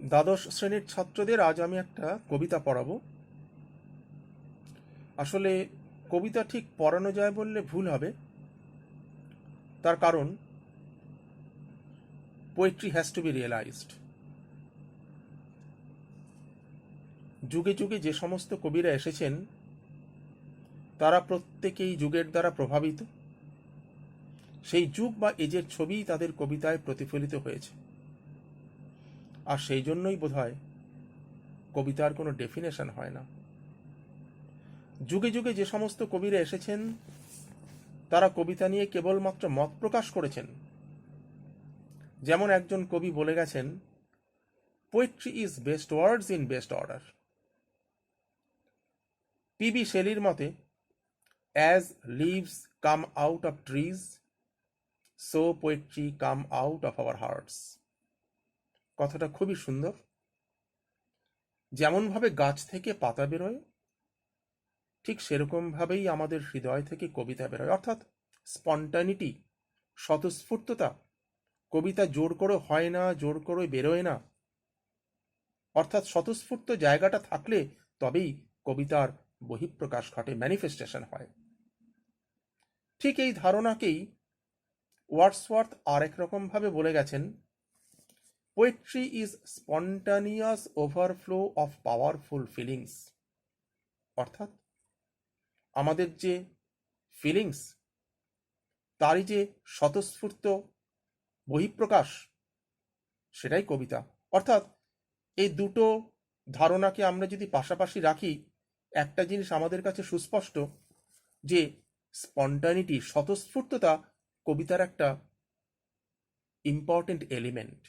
দ্বাদশ শ্রেণীর ছাত্রদের আজ আমি একটা কবিতা পড়াবো। আসলে কবিতা ঠিক পড়ানো যায় বললে ভুল হবে, তার কারণ poetry has to be realised. যুগে যুগে যে সমস্ত কবিরা এসেছেন তারা প্রত্যেকেই যুগের দ্বারা প্রভাবিত, সেই যুগ বা এজের ছবিই তাদের কবিতায় প্রতিফলিত হয়েছে। আর সেই জন্যই বোধহয় কবিতার কোনো ডেফিনেশন হয় না। যুগে যুগে যে সমস্ত কবিরা এসেছেন তারা কবিতা নিয়ে কেবলমাত্র মত প্রকাশ করেছেন। যেমন একজন কবি বলে গেছেন, poetry is best words in best order. PB শেলির মতে, as leaves come out of trees, so poetry come out of our hearts. কথাটা খুবই সুন্দর। যেমনভাবে গাছ থেকে পাতা বেরোয়, ঠিক সেরকমভাবেই আমাদের হৃদয় থেকে কবিতা বেরোয়, অর্থাৎ স্পন্টানিটি, স্বতঃস্ফূর্ততা। কবিতা জোর করে হয় না, জোর করে বেরোয় না, অর্থাৎ স্বতঃস্ফূর্ত জায়গাটা থাকলে তবেই কবিতার বহিঃপ্রকাশ ঘটে, ম্যানিফেস্টেশন হয়। ঠিক এই ধারণাকেই ওয়ার্ডসওয়ার্থ আরেক রকমভাবে বলে গেছেন, poetry is spontaneous overflow of powerful feelings. অর্থাৎ আমাদের যে ফিলিংস, তারই যে স্বতঃস্ফূর্ত বহিঃপ্রকাশ, সেটাই কবিতা। অর্থাৎ এই দুটো ধারণাকে আমরা যদি পাশাপাশি রাখি, একটা জিনিস আমাদের কাছে সুস্পষ্ট, যে স্পন্টানিটি, স্বতঃস্ফূর্ততা কবিতার একটা ইম্পর্টেন্ট এলিমেন্ট।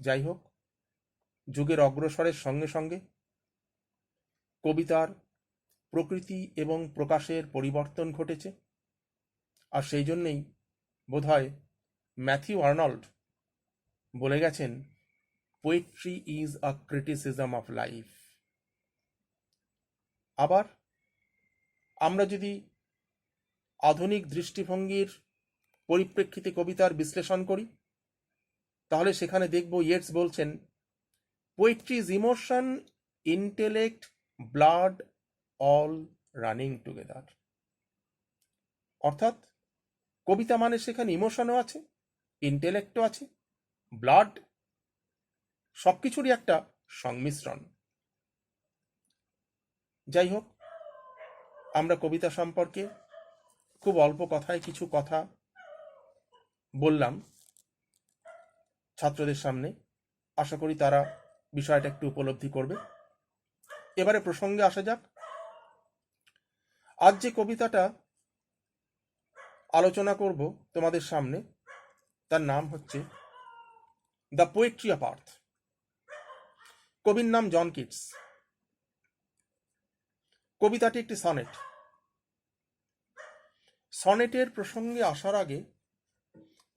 যাই হোক, যুগের অগ্রসরের সঙ্গে সঙ্গে কবিতার প্রকৃতি এবং প্রকাশের পরিবর্তন ঘটেছে। আর সেই জন্যেই বোধহয় ম্যাথিউ আর্নল্ড বলে গেছেন, poetry is a criticism of life. আবার আমরা যদি আধুনিক দৃষ্টিভঙ্গির পরিপ্রেক্ষিতে কবিতার বিশ্লেষণ করি, তাহলে সেখানে দেখব ইয়েটস বলছেন, poetry is emotion, intellect, blood, all running together. অর্থাৎ কবিতা মানে সেখানে ইমোশনও আছে, ইন্টেলেক্টও আছে, ব্লাড, সবকিছুরই একটা সংমিশ্রণ। যাই হোক, আমরা কবিতা সম্পর্কে খুব অল্প কথায় কিছু কথা বললাম ছাত্রদের সামনে। আশা করি তারা বিষয়টা একটু উপলব্ধি করবে। এবারে প্রসঙ্গে আসা যাক। আজ যে কবিতাটা আলোচনা করব তোমাদের সামনে, তার নাম হচ্ছে দ্য পোয়েট্রি অফ আর্থ। কবির নাম জন কিটস। কবিতাটি একটি সনেট। সনেটের প্রসঙ্গে আসার আগে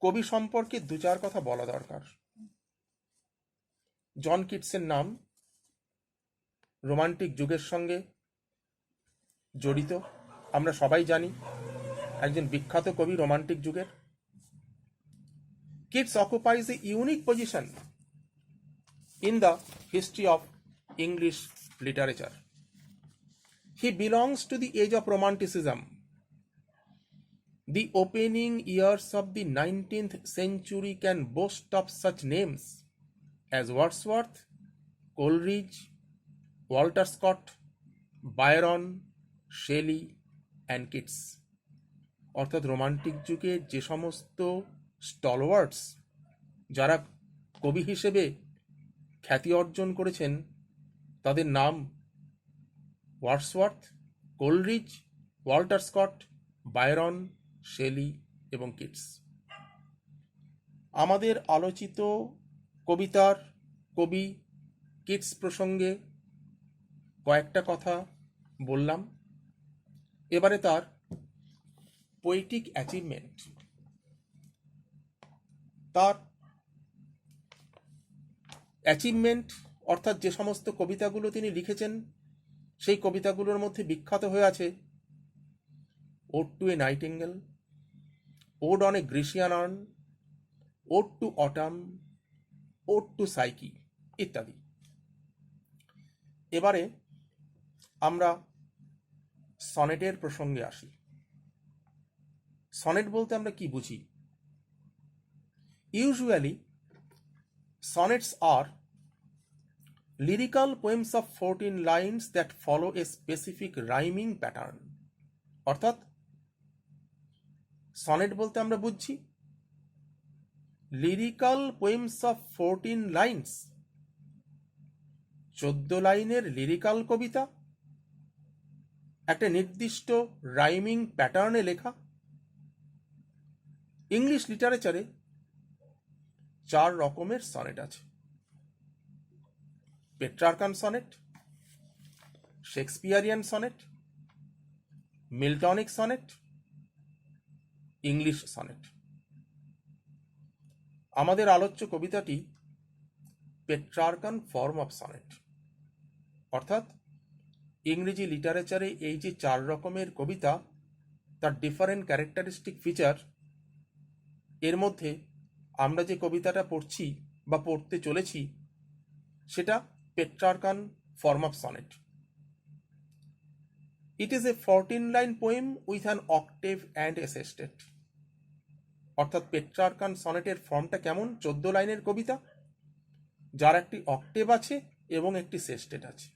কবি সম্পর্কে দু চার কথা বলা দরকার। জন কিটসের নাম রোমান্টিক যুগের সঙ্গে জড়িত, আমরা সবাই জানি, একজন বিখ্যাত কবি রোমান্টিক যুগের। Keats occupies a unique position in the history of English literature. He belongs to the age of Romanticism. The opening years of the 19th century can boast of such names as Wordsworth, Coleridge, Walter Scott, Byron, Shelley and Keats. অর্থাৎ romantic যুগে যে সমস্ত স্টলওয়ার্ডস, যারা কবি হিসেবে খ্যাতি অর্জন করেছেন, তাদের নাম Wordsworth, Coleridge, Walter Scott, Byron, Shelley এবং কিটস। আমাদের আলোচিত কবিতার কবি কিটস প্রসঙ্গে কয়েকটা কথা বললাম। এবারে তার পোয়েটিক অ্যাচিভমেন্ট, তার অ্যাচিভমেন্ট অর্থাৎ যে সমস্ত কবিতাগুলো তিনি লিখেছেন, সেই কবিতাগুলোর মধ্যে বিখ্যাত হয়ে আছে ode to a nightingale, ode on a Grecian urn, ode to autumn, ode to Psyche ইত্যাদি। এবারে আমরা সনেটের প্রসঙ্গে আসি। সনেট বলতে আমরা কি বুঝি? Usually sonnets are lyrical poems of 14 lines that follow a specific rhyming pattern। অর্থাৎ সনেট বলতে আমরা বুঝছি লিরিক্যাল পোয়েমস অফ 14 লাইন্স, 14 লাইনের লিরিক্যাল কবিতা, একটা নির্দিষ্ট রাইমিং প্যাটার্নে লেখা। ইংলিশ লিটারেচারে 4 রকমের সনেট আছে: Petrarchan sonnet, Shakespearean sonnet, Miltonic sonnet, English sonnet. আমাদের আলোচ্য কবিতাটি পেট্রার্কান ফর্ম অফ সনেট, অর্থাৎ ইংরেজি লিটারেচারে এই যে 4 রকমের কবিতা, তার ডিফারেন্ট ক্যারেক্টারিস্টিক ফিচার, এর মধ্যে আমরা যে কবিতাটা পড়ছি বা পড়তে চলেছি সেটা Petrarchan form of sonnet. It is a 14 line poem with an octave and a sestet. অর্থাৎ পেট্রার্কান সনেটের ফর্মটা কেমন? 14 লাইনের কবিতা যার একটি অক্টেভ আছে এবং একটি সেস্টেট আছে।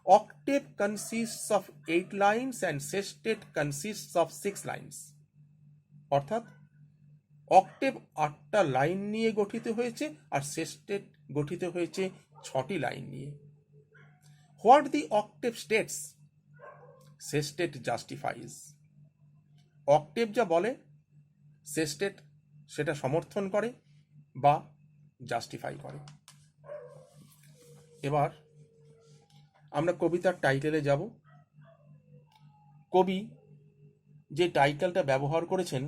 Octave consists of 8 lines and sestet consists of 6 lines. অর্থাৎ অক্টেভ 8টা লাইন নিয়ে গঠিত হয়েছে আর সেস্টেট গঠিত হয়েছে 6টি লাইন নিয়ে। What the octave states, sestet justifies. Octave যা বলে সেস্টেট সেটা সমর্থন করে বা জাস্টিফাই করে। এবার আমরা কবিতার টাইটেলে যাব। কবি যে টাইটেলটা ব্যবহার করেছেন,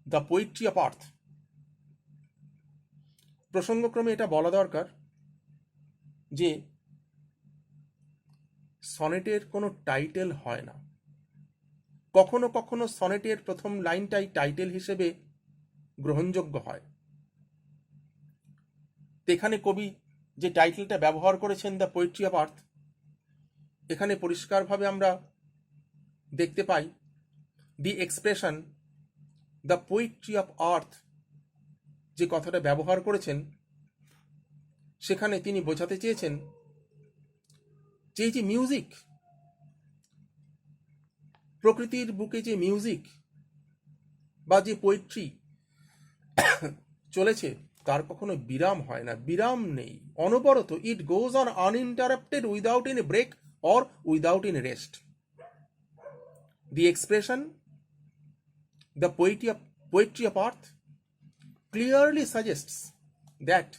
দ্য পোয়েট্রি অফ আর্থ, প্রসঙ্গক্রমে এটা বলা দরকার যে সনেটের কোনো টাইটেল হয় না। কখনো কখনো সনেটের প্রথম লাইনটাই টাইটেল হিসেবে গ্রহণযোগ্য হয়। এখানে কবি যে টাইটেলটা ব্যবহার করেছেন দ্য পোয়েট্রি অফ আর্থ, এখানে পরিষ্কারভাবে আমরা দেখতে পাই the expression the poetry of earth, যে কথাটা ব্যবহার করেছেন সেখানে তিনি বোঝাতে চেয়েছেন যে এই যে মিউজিক, প্রকৃতির বুকে যে মিউজিক বা যে পোয়েট্রি চলেছে তার কখনো বিরাম হয় না, বিরাম নেই, অনবরত। It goes on uninterrupted without any break or without any rest. The expression the poetry of earth clearly suggests that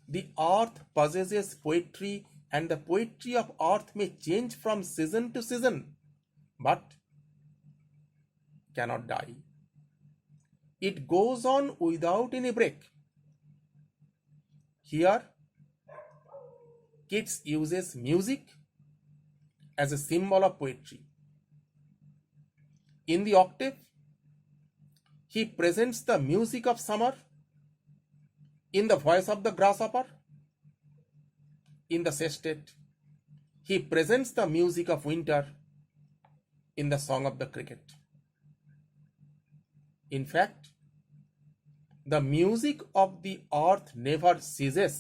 the earth possesses poetry and the poetry of earth may change from season to season but cannot die. It goes on without any break. Here, Keats uses music as a symbol of poetry. In the octave, he presents the music of summer in the voice of the grasshopper. In the sestet, he presents the music of winter in the song of the cricket. In fact, the music of the earth never ceases,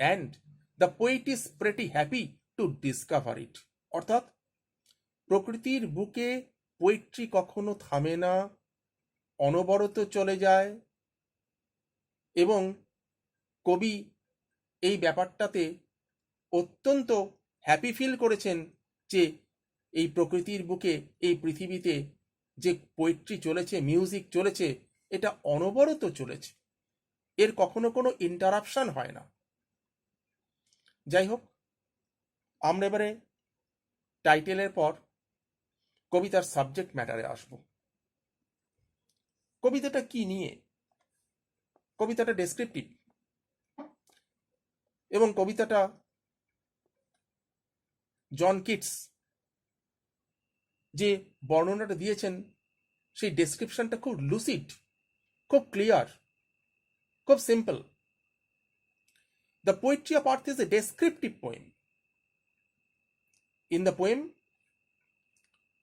and the poet is pretty happy to discover it. অর্থাৎ প্রকৃতির বুকে poetry কখনো থামে না, অনবরত চলে যায়, এবং কবি এই ব্যাপারটাতে অত্যন্ত হ্যাপি ফিল করেছেন যে এই প্রকৃতির বুকে, এই পৃথিবীতে যে পোয়েট্রি চলেছে, মিউজিক চলেছে, এটা অনবরত চলেছে, এর কখনো কোনো ইন্টারাপশন হয় না। যাই হোক, আমরা এবারে টাইটেলের পর কবিতার সাবজেক্ট ম্যাটারে আসব। কবিতাটা কি নিয়ে? কবিতাটা ডেসক্রিপটিভ এবং কবিতাটা জন কিটস যে বর্ণনাটা দিয়েছেন সেই ডেসক্রিপশনটা খুব লুসিড, খুব ক্লিয়ার, খুব simple. The poetry of earth is a descriptive poem. In the poem,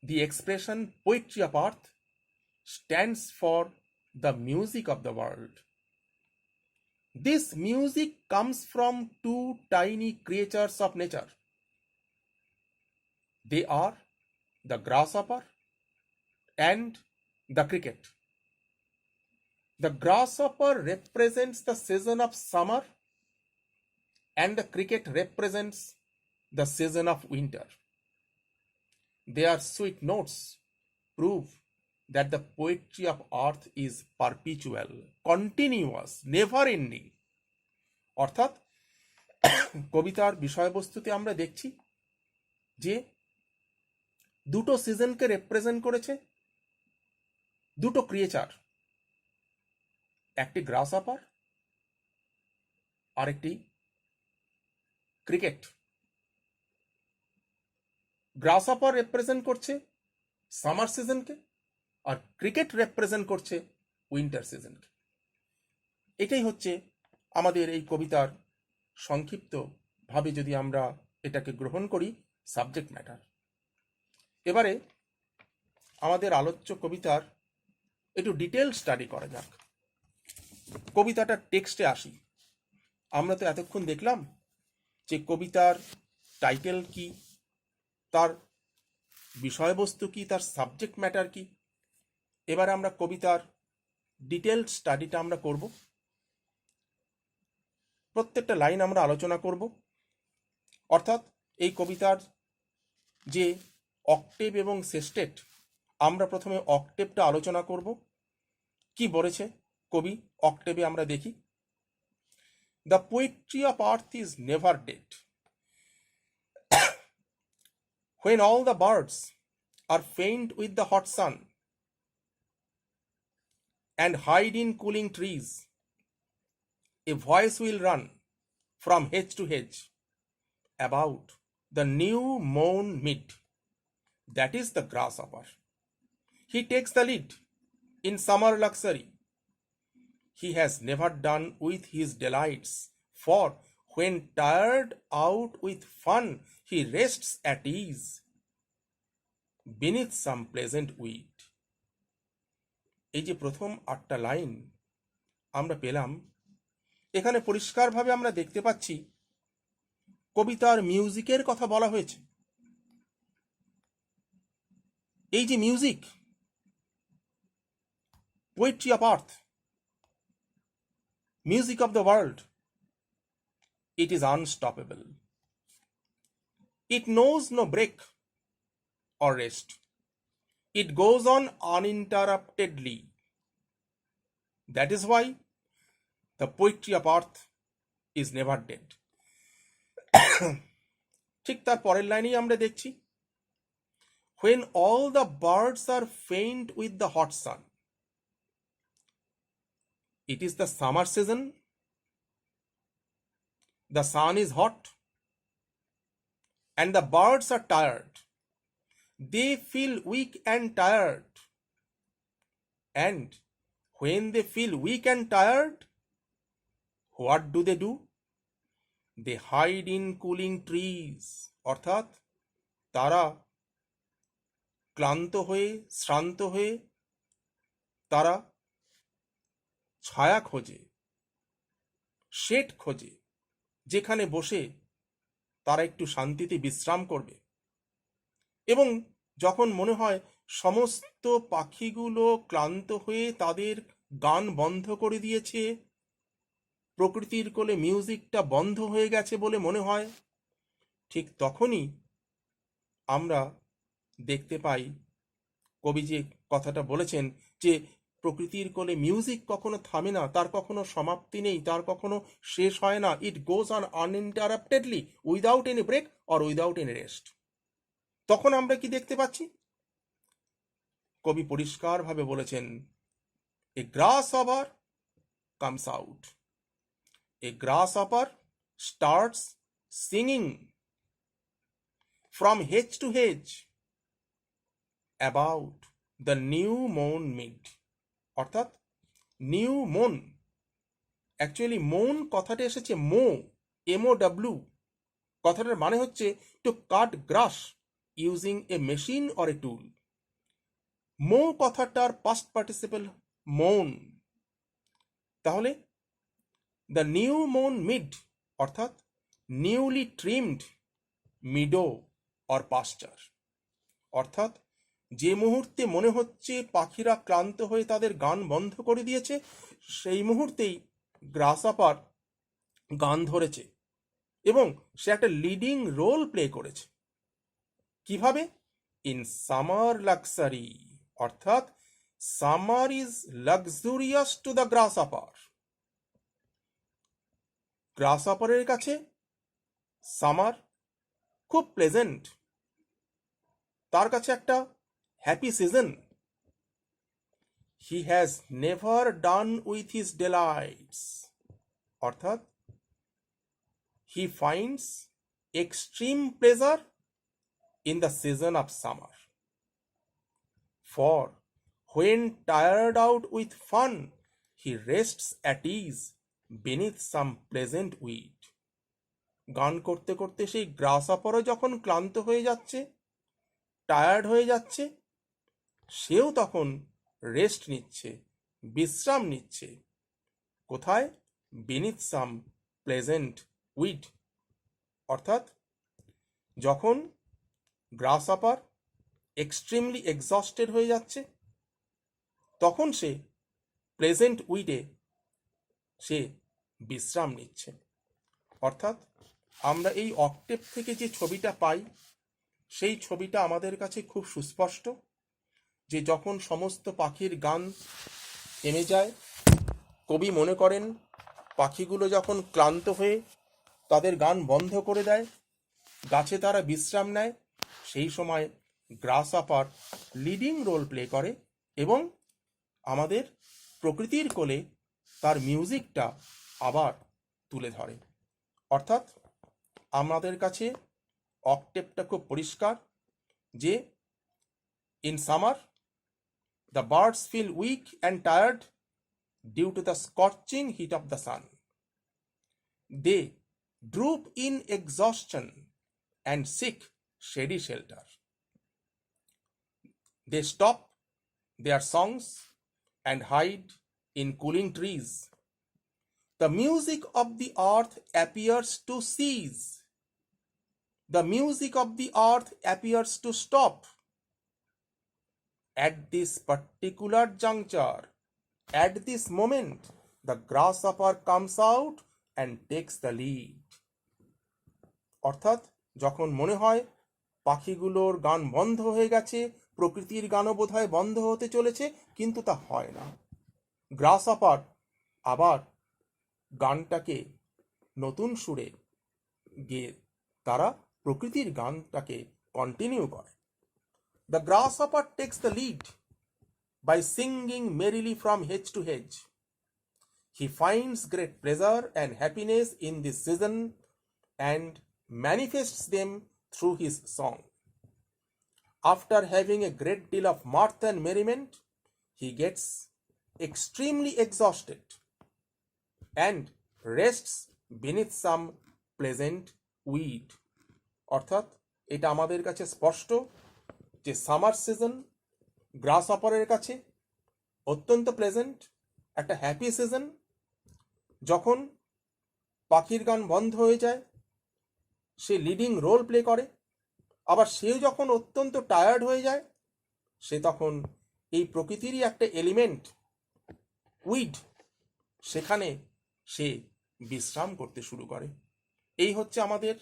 the expression poetry of earth stands for the music of the world. This music comes from two tiny creatures of nature. They are the grasshopper and the cricket. The grasshopper represents the season of summer and the cricket represents the season of winter. Their sweet notes prove that the poetry of earth is perpetual, continuous, never ending. অর্থাৎ কবিতার বিষয়বস্তুতে আমরা দেখছি যে দুটো সিজনকে represent করেছে দুটো creature, একটি গ্রাসহপার আর একটি ক্রিকেট। গ্রাসহপার রিপ্রেজেন্ট করছে সামার সিজনকে আর ক্রিকেট রিপ্রেজেন্ট করছে উইন্টার সিজনকে। এটাই হচ্ছে আমাদের এই কবিতার সংক্ষিপ্তভাবে যদি আমরা এটাকে গ্রহণ করি সাবজেক্ট ম্যাটার। এবারে আমাদের আলোচ্য কবিতার একটু ডিটেল স্টাডি করা যাক। কবিতাটার টেক্সটে আসি। আমরা তো এতক্ষণ দেখলাম যে কবিতার টাইটেল কি, তার বিষয়বস্তু কি, তার সাবজেক্ট ম্যাটার কি। এবারে আমরা কবিতার ডিটেল স্টাডিটা আমরা করব, প্রত্যেকটা লাইন আমরা আলোচনা করব। অর্থাৎ এই কবিতার যে অক্টেভ এবং সেস্টেট, আমরা প্রথমে অক্টেভটা আলোচনা করব। কি বলেছে কবি অক্টেভে আমরা দেখি। The poetry of earth is never dead. When all the birds are faint with the hot sun and hide in cooling trees, a voice will run from hedge to hedge about the new mown mead. That is the grasshopper. He takes the lead in summer luxury. He has never done with his delights, for when tired out with fun, he rests at ease beneath some pleasant weed. এই যে প্রথম 8টা line আমরা পেলাম, এখানে পরিষ্কারভাবে আমরা দেখতে পাচ্ছি কবিতার মিউজিকের কথা বলা হয়েছে। এই যে music, poetry of earth, music of the world, it is unstoppable. It knows no break or rest. It goes on uninterruptedly. That is why the poetry of earth is never dead. ঠিক তার পরের লাইনেই আমরা দেখছি, when all the birds are faint with the hot sun. It is the summer season. The sun is hot and the birds are tired. They feel weak and tired. And when they feel weak and tired, what do? They hide in cooling trees. অর্থাৎ তারা ক্লান্ত হয়ে, শ্রান্ত হয়ে তারা ছায়া খোঁজে, shade খোঁজে, যেখানে বসে তারা একটু শান্তিতে বিশ্রাম করবে। এবং যখন মনে হয় সমস্ত পাখিগুলো ক্লান্ত হয়ে তাদের গান বন্ধ করে দিয়েছে, প্রকৃতির কোলে মিউজিকটা বন্ধ হয়ে গেছে বলে মনে হয়, ঠিক তখনই আমরা দেখতে পাই কবি যে কথাটা বলেছেন যে প্রকৃতির কোলে মিউজিক কখনো থামে না, তার কখনো সমাপ্তি নেই, তার কখনো শেষ হয় না। It goes on uninterruptedly without any break or without any rest. তখন আমরা কি দেখতে পাচ্ছি? কবি পরিষ্কারভাবে বলেছেন, a grasshopper comes out, a grasshopper starts singing from hedge to hedge about the new mown mead. অর্থাৎ নিউ মন, অ্যাকচুয়ালি মন কথাটা এসেছে মো, MOW, কথাটার মানে হচ্ছে to cut grass using a machine or a tool. Mow কথাটার past participle mown. তাহলে the new mown mead অর্থাৎ newly trimmed meadow or pasture, অর্থাৎ যে মুহূর্তে মনে হচ্ছে পাখিরা ক্লান্ত হয়ে তাদের গান বন্ধ করে দিয়েছে, সেই মুহূর্তেই গ্রাসহাপার গান ধরেছে এবং সে একটা লিডিং রোল প্লে করেছে। কিভাবে? ইন সামার লাক্সারি, অর্থাৎ summer is luxurious to the grasshopper. গ্রাসহাপারের কাছে সামার খুব প্লেজেন্ট, তার কাছে একটা happy season. He has never done with his delights, অর্থাৎ he finds extreme pleasure in the season of summer. For when tired out with fun, he rests at ease beneath some pleasant weed. গান করতে করতে সেই গ্রাসহাপারও যখন ক্লান্ত হয়ে যাচ্ছে, tired হয়ে যাচ্ছে, সেও তখন রেস্ট নিচ্ছে, বিশ্রাম নিচ্ছে। কোথায়? beneath some pleasant weed, অর্থাৎ যখন গ্রাসহাপার এক্সট্রিমলি এক্সস্টেড হয়ে যাচ্ছে, তখন সে প্লেজেন্ট উইডে সে বিশ্রাম নিচ্ছে। অর্থাৎ আমরা এই অক্টেভ থেকে যে ছবিটা পাই, সেই ছবিটা আমাদের কাছে খুব সুস্পষ্ট, যে যখন সমস্ত পাখির গান থেমে যায়, কবি মনে করেন পাখিগুলো যখন ক্লান্ত হয়ে তাদের গান বন্ধ করে দেয়, গাছে তারা বিশ্রাম নেয়, সেই সময় গ্রাসহাপার লিডিং রোল প্লে করে এবং আমাদের প্রকৃতির কোলে তার মিউজিকটা আবার তুলে ধরে। অর্থাৎ আমাদের কাছে অক্টেভটা খুব পরিষ্কার যে in summer the birds feel weak and tired due to the scorching heat of the sun. They droop in exhaustion and seek shady shelter. They stop their songs and hide in cooling trees. The music of the earth appears to cease. The music of the earth appears to stop. At this particular juncture, at this moment, the grasshopper comes out and takes the lead. অর্থাৎ যখন মনে হয় পাখিগুলোর গান বন্ধ হয়ে গেছে, প্রকৃতির গানও বোধহয় বন্ধ হতে চলেছে, কিন্তু তা হয় না। গ্রাসহাপার আবার গানটাকে নতুন সুরে গেয়ে তারা প্রকৃতির গানটাকে কন্টিনিউ করে। The grasshopper takes the lead by singing merrily from hedge to hedge. He finds great pleasure and happiness in this season and manifests them through his song. After having a great deal of mirth and merriment, he gets extremely exhausted and rests beneath some pleasant weed. অর্থাৎ এটা আমাদের কাছে স্পষ্ট যে summer season গ্রাসহাপারের কাছে অত্যন্ত pleasant, একটা happy season. যখন পাখির গান বন্ধ হয়ে যায়, সে লিডিং রোল প্লে করে, আবার সেও যখন অত্যন্ত টায়ার্ড হয়ে যায়, সে তখন এই প্রকৃতিরই একটা এলিমেন্ট উইড, সেখানে সে বিশ্রাম করতে শুরু করে। এই হচ্ছে আমাদের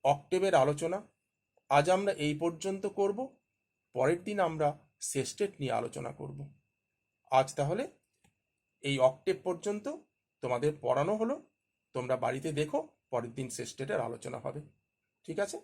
অক্টেভের আলোচনা। আজ আমরা এই পর্যন্ত করব, পরের দিন আমরা সেস্টেট নিয়ে আলোচনা করব। আজ তাহলে এই অক্টেভ পর্যন্ত তোমাদের পড়ানো হলো, তোমরা বাড়িতে দেখো, পরের দিন সেস্টেটের আলোচনা হবে। ঠিক আছে?